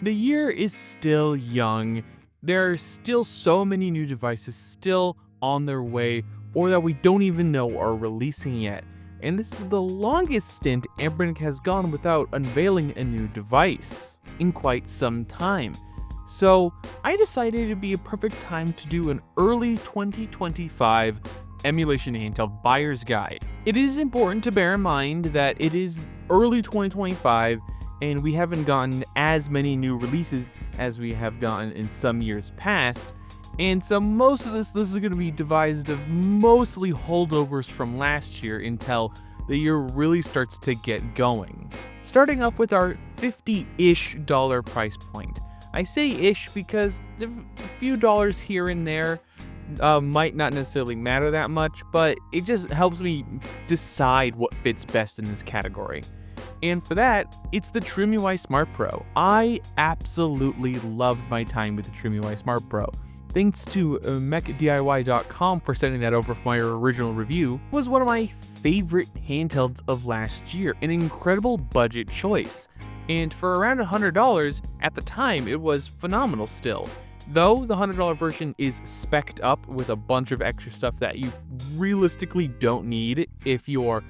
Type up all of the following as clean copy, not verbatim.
The year is still young. There are still so many new devices still on their way or that we don't even know are releasing yet. And this is the longest stint Anbernic has gone without unveiling a new device in quite some time. So I decided it'd be a perfect time to do an early 2025 emulation handheld buyer's guide. It is important to bear in mind that it is early 2025 and we haven't gotten as many new releases as we have gotten in some years past. And so most of this is going to be devised of mostly holdovers from last year until the year really starts to get going. Starting off with our $50-ish price point. I say ish because a few dollars here and there might not necessarily matter that much, but it just helps me decide what fits best in this category. And for that, it's the TrimUI Smart Pro. I absolutely loved my time with the TrimUI Smart Pro. Thanks to mechdiy.com for sending that over for my original review, was one of my favorite handhelds of last year, an incredible budget choice. And for around $100, at the time, it was phenomenal still. Though the $100 version is spec'd up with a bunch of extra stuff that you realistically don't need if you're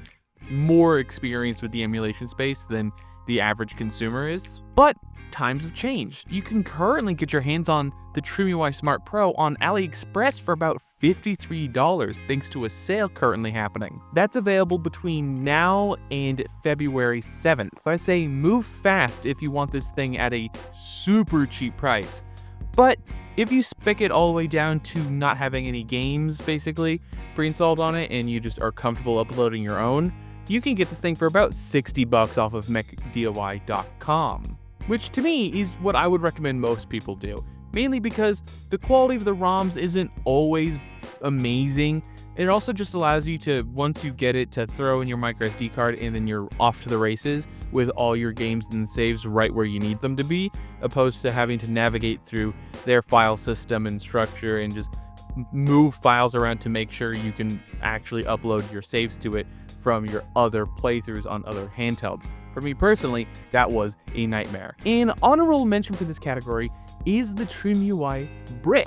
more experienced with the emulation space than the average consumer is. But times have changed. You can currently get your hands on the TrimUI Smart Pro on AliExpress for about $53 thanks to a sale currently happening. That's available between now and February 7th. I say move fast if you want this thing at a super cheap price. But if you spec it all the way down to not having any games basically pre-installed on it and you just are comfortable uploading your own, you can get this thing for about $60 off of mechdiy.com. Which to me is what I would recommend most people do, mainly because the quality of the ROMs isn't always amazing. It also just allows you to, once you get it, to throw in your microSD card and then you're off to the races with all your games and saves right where you need them to be, opposed to having to navigate through their file system and structure and just move files around to make sure you can actually upload your saves to it from your other playthroughs on other handhelds. For me personally, that was a nightmare. An honorable mention for this category is the TrimUI Brick.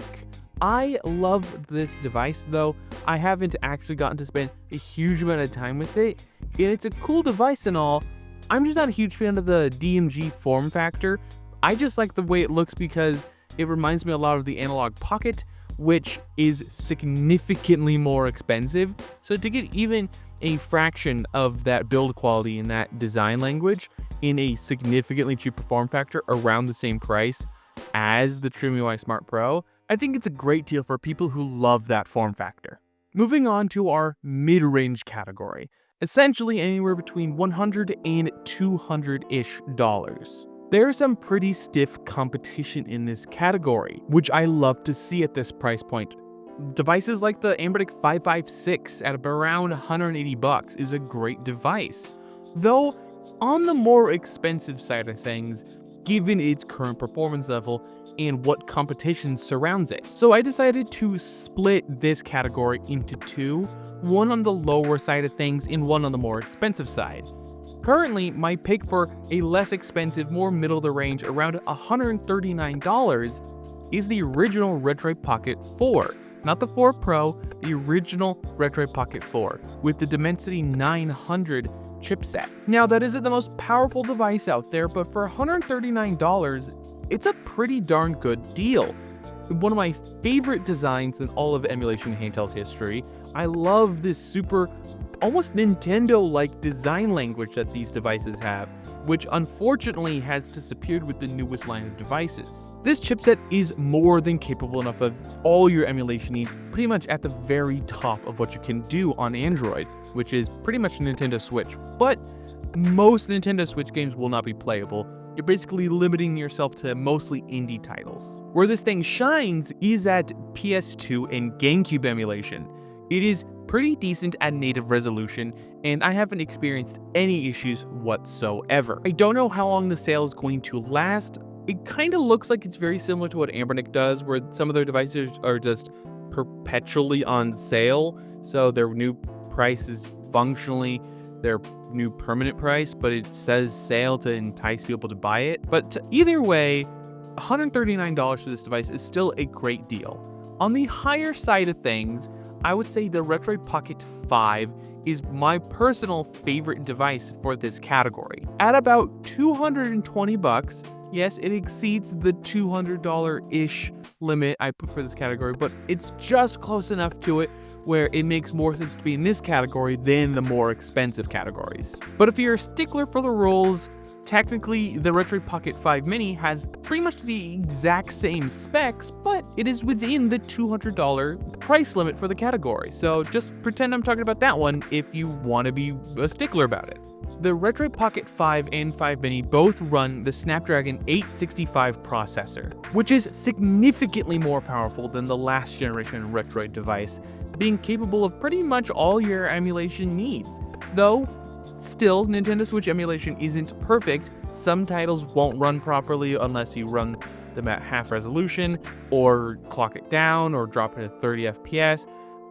I love this device, though I haven't actually gotten to spend a huge amount of time with it, and it's a cool device and all. I'm just not a huge fan of the DMG form factor. I just like the way it looks because it reminds me a lot of the Analog Pocket, which is significantly more expensive. So to get even a fraction of that build quality and that design language in a significantly cheaper form factor around the same price as the TrimUI Smart Pro, I think it's a great deal for people who love that form factor. Moving on to our mid-range category, essentially anywhere between $100 and $200-ish. There's some pretty stiff competition in this category, which I love to see at this price point. Devices like the Anbernic 556 at around $180 is a great device, though on the more expensive side of things, given its current performance level and what competition surrounds it. So I decided to split this category into two, one on the lower side of things and one on the more expensive side. Currently, my pick for a less expensive, more middle of the range, around $139, is the original Retroid Pocket 4. Not the 4 Pro, the original Retroid Pocket 4, with the Dimensity 900 chipset. Now, that isn't the most powerful device out there, but for $139, it's a pretty darn good deal. One of my favorite designs in all of emulation handheld history. I love this super, almost Nintendo-like design language that these devices have, which unfortunately has disappeared with the newest line of devices. This chipset is more than capable enough of all your emulation needs, pretty much at the very top of what you can do on Android, which is pretty much Nintendo Switch. But most Nintendo Switch games will not be playable. You're basically limiting yourself to mostly indie titles. Where this thing shines is at PS2 and GameCube emulation. It is pretty decent at native resolution, and I haven't experienced any issues whatsoever. I don't know how long the sale is going to last. It kind of looks like it's very similar to what Anbernic does, where some of their devices are just perpetually on sale, so their new price is functionally their new permanent price, but it says sale to entice people to buy it. But either way, $139 for this device is still a great deal. On the higher side of things, I would say the Retroid Pocket 5 is my personal favorite device for this category. At about 220 bucks, yes, it exceeds the $200-ish limit I put for this category, but it's just close enough to it where it makes more sense to be in this category than the more expensive categories. But if you're a stickler for the rules, technically the Retroid Pocket 5 Mini has pretty much the exact same specs, but it is within the $200 price limit for the category. So just pretend I'm talking about that one if you want to be a stickler about it. The Retroid Pocket 5 and 5 Mini both run the Snapdragon 865 processor, which is significantly more powerful than the last generation Retroid device, being capable of pretty much all your emulation needs. Though, still, Nintendo Switch emulation isn't perfect. Some titles won't run properly unless you run them at half resolution, or clock it down, or drop it to 30 FPS,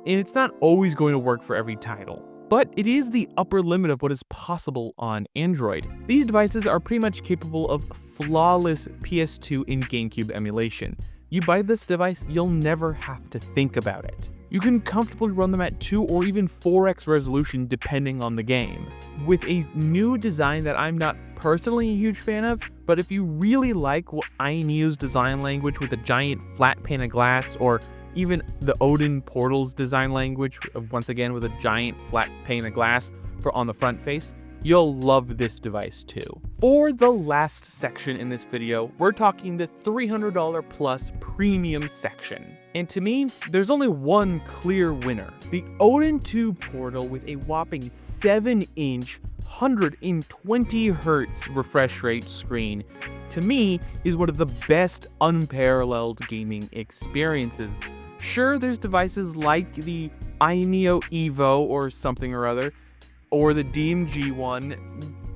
and it's not always going to work for every title. But it is the upper limit of what is possible on Android. These devices are pretty much capable of flawless PS2 and GameCube emulation. You buy this device, you'll never have to think about it. You can comfortably run them at 2 or even 4x resolution depending on the game. With a new design that I'm not personally a huge fan of, but if you really like Ainio's design language with a giant flat pane of glass, or even the Odin Portal's design language, once again with a giant flat pane of glass on the front face, you'll love this device too. For the last section in this video, we're talking the $300 plus premium section. And to me, there's only one clear winner. The Odin 2 Portal with a whopping 7-inch 120Hz refresh rate screen, to me, is one of the best unparalleled gaming experiences. Sure, there's devices like the Ainio Evo or something or other, or the DMG one.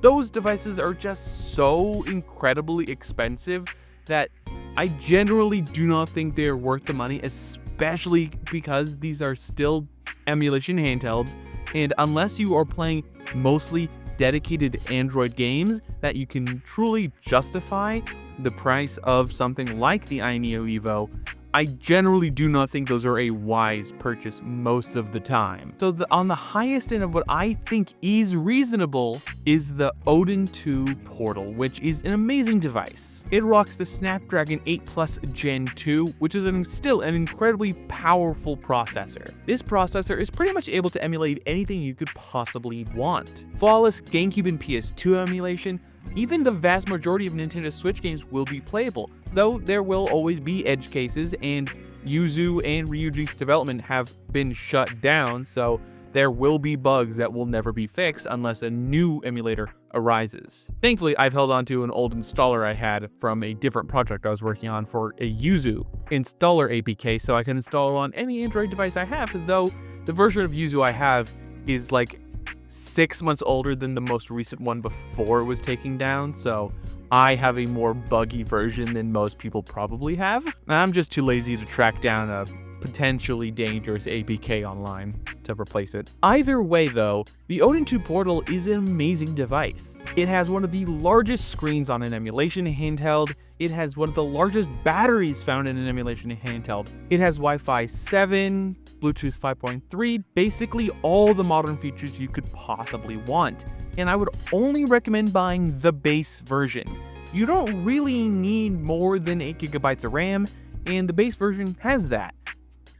Those devices are just so incredibly expensive that I generally do not think they're worth the money, especially because these are still emulation handhelds, and unless you are playing mostly dedicated Android games that you can truly justify the price of something like the Ainio Evo, I generally do not think those are a wise purchase most of the time. So on the highest end of what I think is reasonable is the Odin 2 Portal, which is an amazing device. It rocks the Snapdragon 8 Plus Gen 2, which is still an incredibly powerful processor. This processor is pretty much able to emulate anything you could possibly want. Flawless GameCube and PS2 emulation. Even the vast majority of Nintendo Switch games will be playable, though there will always be edge cases, and Yuzu and Ryuji's development have been shut down, so there will be bugs that will never be fixed unless a new emulator arises. Thankfully, I've held on to an old installer I had from a different project I was working on for a Yuzu installer APK, so I can install it on any Android device I have, though the version of Yuzu I have is like 6 months older than the most recent one before it was taken down, so I have a more buggy version than most people probably have. I'm just too lazy to track down a potentially dangerous APK online to replace it. Either way though, the Odin 2 Portal is an amazing device. It has one of the largest screens on an emulation handheld. It has one of the largest batteries found in an emulation handheld. It has Wi-Fi 7, Bluetooth 5.3, basically all the modern features you could possibly want. And I would only recommend buying the base version. You don't really need more than 8 GB of RAM, and the base version has that.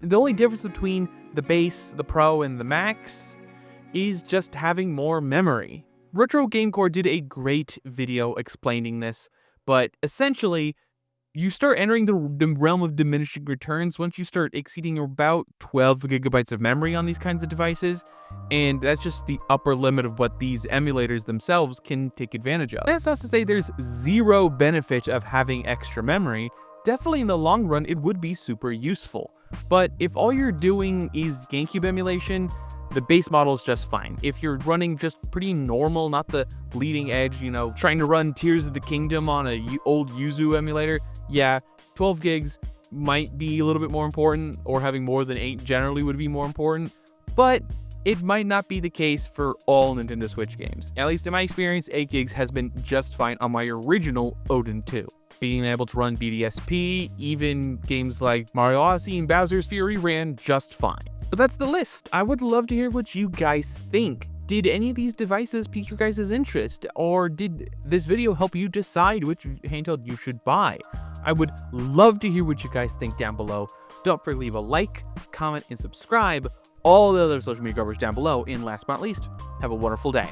The only difference between the base, the Pro, and the Max is just having more memory. Retro Gamecore did a great video explaining this, but essentially, you start entering the realm of diminishing returns once you start exceeding about 12 GB of memory on these kinds of devices, and that's just the upper limit of what these emulators themselves can take advantage of. That's not to say there's zero benefit of having extra memory. Definitely in the long run, it would be super useful. But if all you're doing is GameCube emulation, the base model is just fine. If you're running just pretty normal, not the bleeding edge, trying to run Tears of the Kingdom on a old Yuzu emulator, yeah, 12 gigs might be a little bit more important, or having more than 8 generally would be more important. But it might not be the case for all Nintendo Switch games. At least in my experience, 8 gigs has been just fine on my original Odin 2. Being able to run BDSP, even games like Mario Odyssey and Bowser's Fury ran just fine. But that's the list. I would love to hear what you guys think. Did any of these devices pique your guys' interest, or did this video help you decide which handheld you should buy? I would love to hear what you guys think down below. Don't forget to leave a like, comment, and subscribe. All the other social media coverage down below, and last but not least, have a wonderful day.